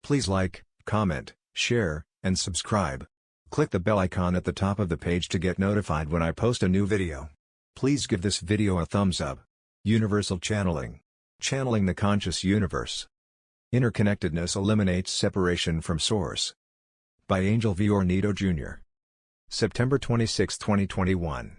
Please like, comment, share, and subscribe. Click the bell icon at the top of the page to get notified when I post a new video. Please give this video a thumbs up. Universal Channeling. Channeling the Conscious Universe. Interconnectedness eliminates separation from Source. By Angel V. Ornedo Jr. September 26, 2021.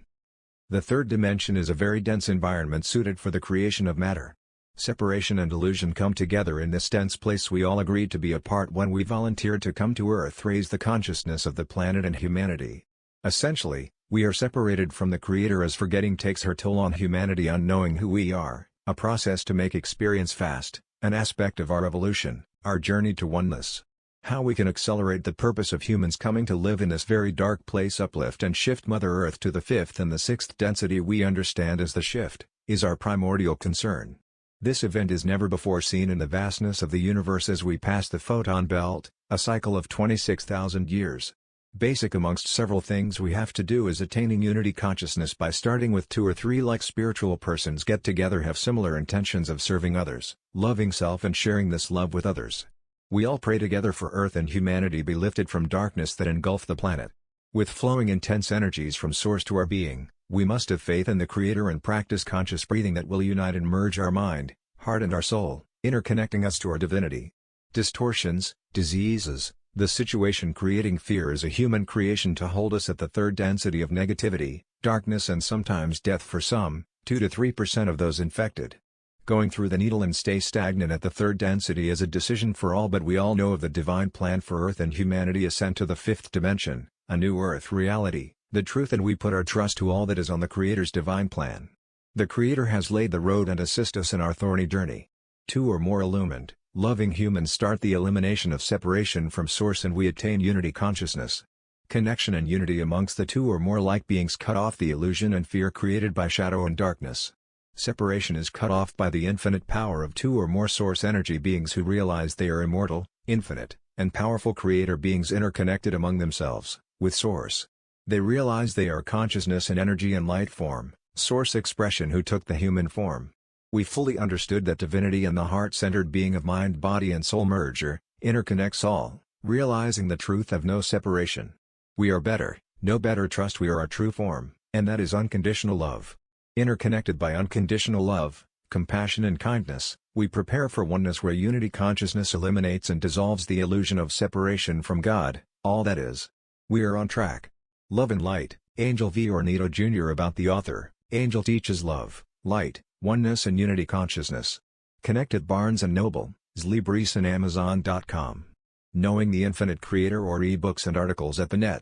The third dimension is a very dense environment suited for the creation of matter. Separation and illusion come together in this dense place. We all agreed to be apart when we volunteered to come to Earth, raise the consciousness of the planet and humanity. Essentially, we are separated from the Creator as forgetting takes her toll on humanity, unknowing who we are, a process to make experience fast, an aspect of our evolution, our journey to oneness. How we can accelerate the purpose of humans coming to live in this very dark place, uplift and shift Mother Earth to the fifth and the sixth density we understand as the shift, is our primordial concern. This event is never before seen in the vastness of the universe as we pass the photon belt, a cycle of 26,000 years. Basic amongst several things we have to do is attaining unity consciousness by starting with 2 or 3 like spiritual persons get together, have similar intentions of serving others, loving self and sharing this love with others. We all pray together for Earth and humanity be lifted from darkness that engulf the planet. With flowing intense energies from Source to our being, we must have faith in the Creator and practice conscious breathing that will unite and merge our mind, heart and our soul, interconnecting us to our divinity. Distortions, diseases, the situation creating fear is a human creation to hold us at the third density of negativity, darkness and sometimes death for some, 2 to 3% of those infected. Going through the needle and stay stagnant at the third density is a decision for all, but we all know of the divine plan for Earth and humanity ascent to the fifth dimension, a new Earth reality, the truth, and we put our trust to all that is on the Creator's divine plan. The Creator has laid the road and assist us in our thorny journey. 2 or more illumined, loving humans start the elimination of separation from Source and we attain unity consciousness. Connection and unity amongst the 2 or more like beings cut off the illusion and fear created by shadow and darkness. Separation is cut off by the infinite power of 2 or more Source energy beings who realize they are immortal, infinite, and powerful Creator beings interconnected among themselves, with Source. They realize they are consciousness and energy and light form, Source expression who took the human form. We fully understood that divinity and the heart-centered being of mind, body and soul merger, interconnects all, realizing the truth of no separation. We are better, no better trust we are our true form, and that is unconditional love. Interconnected by unconditional love, compassion and kindness, we prepare for oneness where unity consciousness eliminates and dissolves the illusion of separation from God, all that is. We are on track. Love and Light, Angel V. Ornedo Jr. About the author, Angel teaches love, light, oneness and unity consciousness. Connected Barnes & Noble, Zlibris and Amazon.com. Knowing the Infinite Creator or ebooks and articles at the net.